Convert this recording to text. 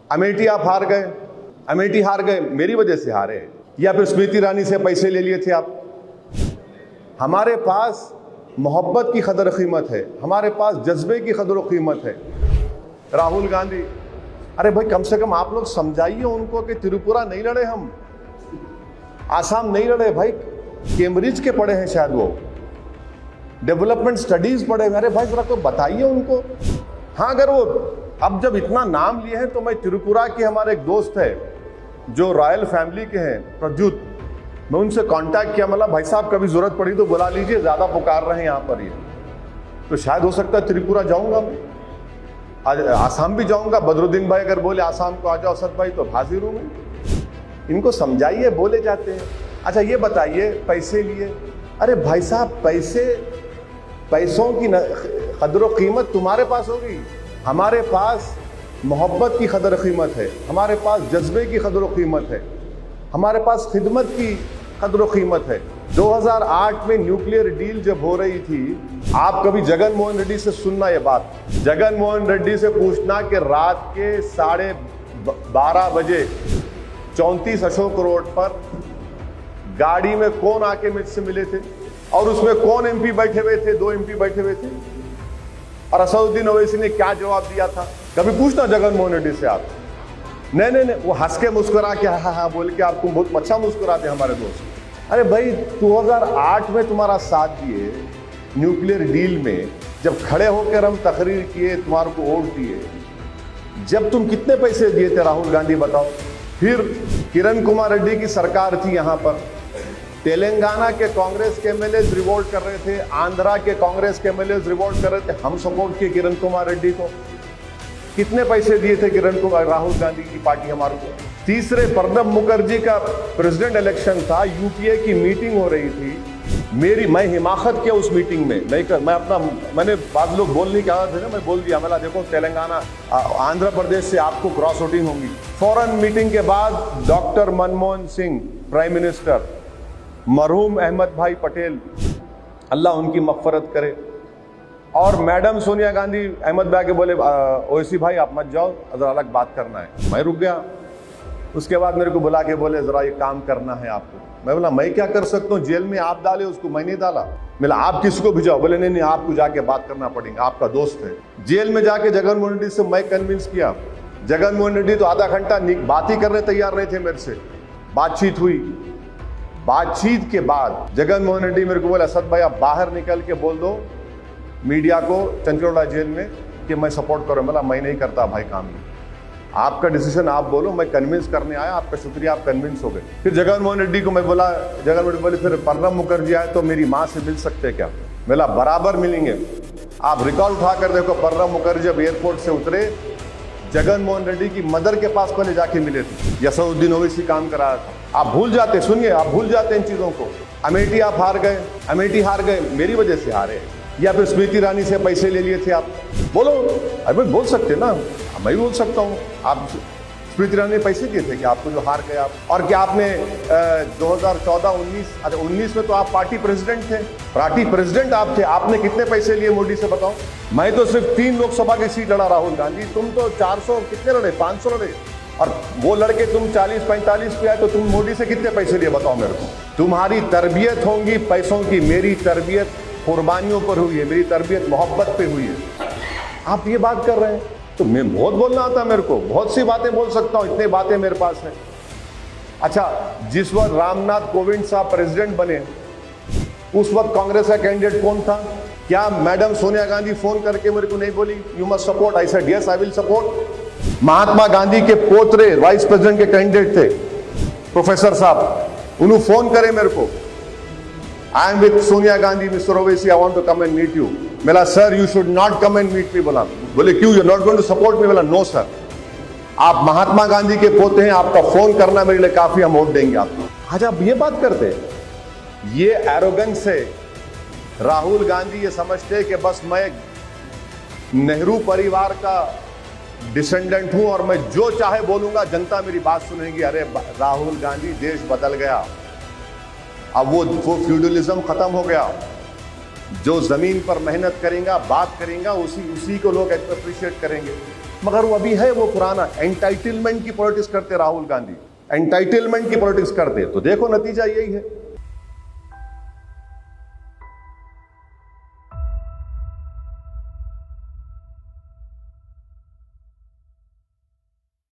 अमेठी आप हार गए, अमेठी हार गए, मेरी वजह से हारे, या फिर स्मृति ईरानी से पैसे ले लिए थे आप। हमारे पास मोहब्बत की कदर कीमत है, हमारे पास जज्बे की कदर कीमत है। राहुल गांधी, अरे भाई कम से कम आप लोग समझाइए उनको कि त्रिपुरा नहीं लड़े हम, आसाम नहीं लड़े भाई, कैम्ब्रिज के पढ़े हैं शायद वो, डेवलपमेंट स्टडीज पढ़े। अरे भाई जरा तो बताइए उनको। हाँ, अगर वो अब जब इतना नाम लिए हैं तो मैं त्रिपुरा के हमारे एक दोस्त है जो रॉयल फैमिली के हैं, प्रद्युत, मैं उनसे कांटेक्ट किया, मतलब भाई साहब कभी जरूरत पड़ी तो बुला लीजिए, ज्यादा पुकार रहे हैं यहाँ पर ये, तो शायद हो सकता है त्रिपुरा जाऊंगा मैं, आज आसाम भी जाऊंगा। बदरुद्दीन भाई अगर बोले आसाम को आ जाओ असद भाई, तो हाजिर हूं मैं। इनको समझाइए, बोले जाते हैं। अच्छा ये बताइए, पैसे लिए, अरे भाई साहब पैसों की कदर कीमत तुम्हारे पास होगी, हमारे पास मोहब्बत की कदर कीमत है, हमारे पास जज्बे की कदर कीमत है, हमारे पास खिदमत की कदर कीमत है। 2008 में न्यूक्लियर डील जब हो रही थी, आप कभी जगन मोहन रेड्डी से सुनना ये बात, जगन मोहन रेड्डी से पूछना कि रात के 12:30 बजे 34 अशोक रोड पर गाड़ी में कौन आके मुझसे मिले थे और उसमें कौन एमपी बैठे हुए थे, 2 एमपी बैठे हुए थे, और असदुद्दीन ओवैसी ने क्या जवाब दिया था। कभी पूछना जगन मोहन रेड्डी से आप। नहीं, वो हंस के मुस्कुरा के हाँ बोल के आपको बहुत अच्छा मुस्कुराते हमारे दोस्त। अरे भाई 2008 में तुम्हारा साथ दिए न्यूक्लियर डील में, जब खड़े होकर हम तकरीर किए, तुम्हारे को वोट दिए, जब तुम कितने पैसे दिए थे राहुल गांधी बताओ। फिर किरण कुमार रेड्डी की सरकार थी यहाँ पर, तेलंगाना के कांग्रेस के एमएलए रिवोल्ट कर रहे थे, आंध्रा के कांग्रेस के एमएलए रिवोल्ट कर रहे थे, हम सपोर्ट किए किरण कुमार रेड्डी को। कितने पैसे दिए थे राहुल गांधी की पार्टी हमारे को। तीसरे प्रणब मुखर्जी का प्रेसिडेंट इलेक्शन था, यूपीए की मीटिंग हो रही थी, मैं हिमाकत किया उस मीटिंग में, मैंने बाद लोग बोल नहीं कहा थे ना, मैं बोल दिया, मैं देखो तेलंगाना आंध्र प्रदेश से आपको क्रॉस वोटिंग होगी। फौरन मीटिंग के बाद doctor Manmohan Singh prime minister, मरहूम अहमद भाई पटेल, अल्लाह उनकी मग़फ़रत करे, और मैडम सोनिया गांधी अहमद भाई के बोले ओवैसी भाई आप मत जाओ, ज़रा अलग बात करना है। मैं रुक गया। उसके बाद मेरे को बुला के बोले ज़रा ये काम करना है आपको। मैं बोला मैं क्या कर सकता हूँ, जेल में आप डाले उसको, मैं नहीं डाला। बोला आप किसको भिजाओ, बोले नहीं आपको जाके बात करना पड़ेगा, आपका दोस्त है। जेल में जाके जगन मोहन रेड्डी से मैं कन्विंस किया। जगन मोहन रेड्डी तो आधा घंटा बात ही करने तैयार नहीं थे मेरे से। बातचीत हुई, बातचीत के बाद जगन मोहन रेड्डी मेरे को बोला असद भाई आप बाहर निकल के बोल दो मीडिया को चंचलोड़ा जेल में कि मैं सपोर्ट करूँ। बोला मैं नहीं करता भाई काम में, आपका डिसीजन आप बोलो, मैं कन्विंस करने आया, आपका शुक्रिया, आप कन्विंस हो गए। फिर जगन मोहन रेड्डी को मैं बोला, जगन मोहन रेड्डी बोले फिर प्रणब मुखर्जी आए तो मेरी माँ से मिल सकते क्या। बोला बराबर मिलेंगे। आप रिकॉर्ड उठा कर देखो, प्रणब मुखर्जी जब एयरपोर्ट से उतरे, जगन मोहन रेड्डी की मदर के पास पहले जाके मिले थे। असदुद्दीन ओवैसी काम करा रहा था। आप भूल जाते, सुनिए, आप भूल जाते इन चीज़ों को। अमेठी आप हार गए, अमेठी हार गए, मेरी वजह से हारे, या फिर स्मृति ईरानी से पैसे ले लिए थे आप। बोलो, अरे बोल सकते ना, मैं भी बोल सकता हूँ। आप स्मृति ईरानी ने पैसे दिए थे कि आपको जो हार गए आप, और क्या आपने 2014-19, अच्छा 19 में तो आप पार्टी प्रेसिडेंट थे, पार्टी प्रेसिडेंट आप थे, आपने कितने पैसे लिए मोदी से बताओ। मैं तो सिर्फ 3 लोकसभा की सीट लड़ा राहुल गांधी, तुम तो 400 कितने लड़े, 500 लड़े, और वो लड़के तुम 40-45 पे आए, तो तुम मोदी से कितने पैसे लिए बताओ मेरे को। तुम्हारी तरबियत होंगी पैसों की, मेरी तरबियत कुर्बानियों पर हुई है, मेरी तरबियत मोहब्बत पे हुई है। आप ये बात कर रहे हैं, तो मैं बहुत बोलना आता मेरे को, बहुत सी बातें बोल सकता हूँ, इतने बातें मेरे पास हैं। अच्छा, जिस वक्त रामनाथ कोविंद साहब प्रेसिडेंट बने, उस वक्त कांग्रेस का कैंडिडेट कौन था? क्या मैडम सोनिया गांधी फोन करके मेरे को नहीं बोली you must support? I said yes I will support. Mahatma Gandhi के पोतरे वाइस प्रेसिडेंट के कैंडिडेट थे प्रोफेसर साहब, उन्होंने फोन करे मेरे को, I am with Sonia Gandhi, Mr. Owaisi, I want to come and meet you. बोला sir you should not come and meet me। बोले क्यों, you're not going to support me? बोला नो सर, आप महात्मा गांधी के पोते हैं, आपका फोन करना मेरे लिए काफी, हम वोट देंगे आपको। आज आप ये बात करते हैं, ये एरोगेंस है। राहुल गांधी ये समझते हैं कि बस मैं नेहरू परिवार का डिसेंडेंट हूं और मैं जो चाहे बोलूंगा, जनता मेरी बात सुनेगी। अरे राहुल गांधी, देश बदल गया, अब वो फ्यूडलिज्म खत्म हो गया। जो जमीन पर मेहनत करेगा, बात करेगा, उसी को लोग अप्रिशिएट करेंगे। मगर वो अभी है वो पुराना एंटाइटलमेंट की पॉलिटिक्स करते राहुल गांधी, एंटाइटलमेंट की पॉलिटिक्स करते। तो देखो नतीजा यही है।